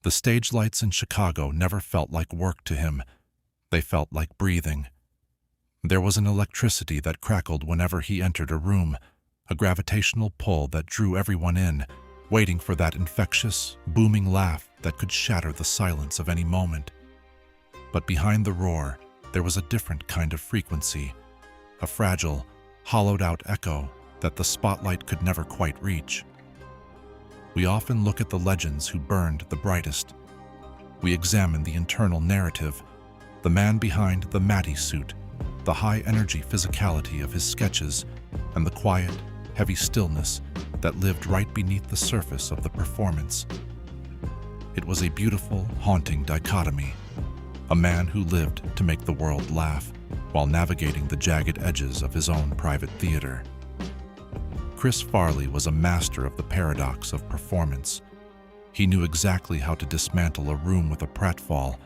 The stage lights in Chicago never felt like work to him. They felt like breathing. There was an electricity that crackled whenever he entered a room, a gravitational pull that drew everyone in, waiting for that infectious, booming laugh that could shatter the silence of any moment. But behind the roar, there was a different kind of frequency, a fragile, hollowed-out echo that the spotlight could never quite reach. We often look at the legends who burned the brightest. We examine the internal narrative, the man behind the Matty suit, the high-energy physicality of his sketches, and the quiet, heavy stillness that lived right beneath the surface of the performance. It was a beautiful, haunting dichotomy, a man who lived to make the world laugh while navigating the jagged edges of his own private theater. Chris Farley was a master of the paradox of performance. He knew exactly how to dismantle a room with a pratfall,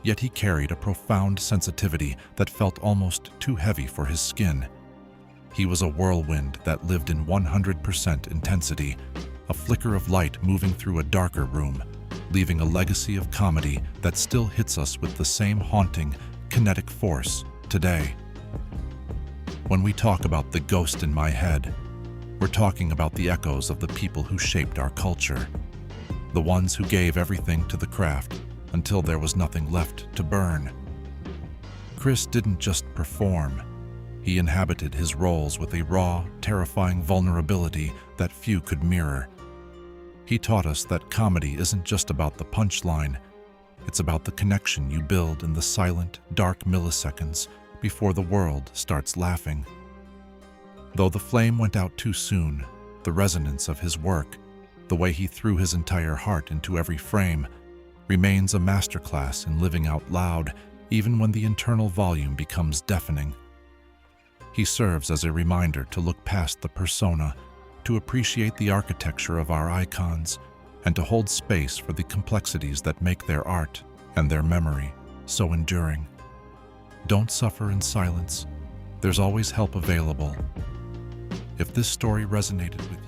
yet he carried a profound sensitivity that felt almost too heavy for his skin. He was a whirlwind that lived in 100% intensity, a flicker of light moving through a darker room, leaving a legacy of comedy that still hits us with the same haunting, kinetic force today. When we talk about the ghost in my head, we're talking about the echoes of the people who shaped our culture, the ones who gave everything to the craft until there was nothing left to burn. Chris didn't just perform. He inhabited his roles with a raw, terrifying vulnerability that few could mirror. He taught us that comedy isn't just about the punchline. It's about the connection you build in the silent, dark milliseconds before the world starts laughing. Though the flame went out too soon, the resonance of his work, the way he threw his entire heart into every frame, remains a masterclass in living out loud, even when the internal volume becomes deafening. He serves as a reminder to look past the persona, to appreciate the architecture of our icons, and to hold space for the complexities that make their art and their memory so enduring. Don't suffer in silence. There's always help available. If this story resonated with you,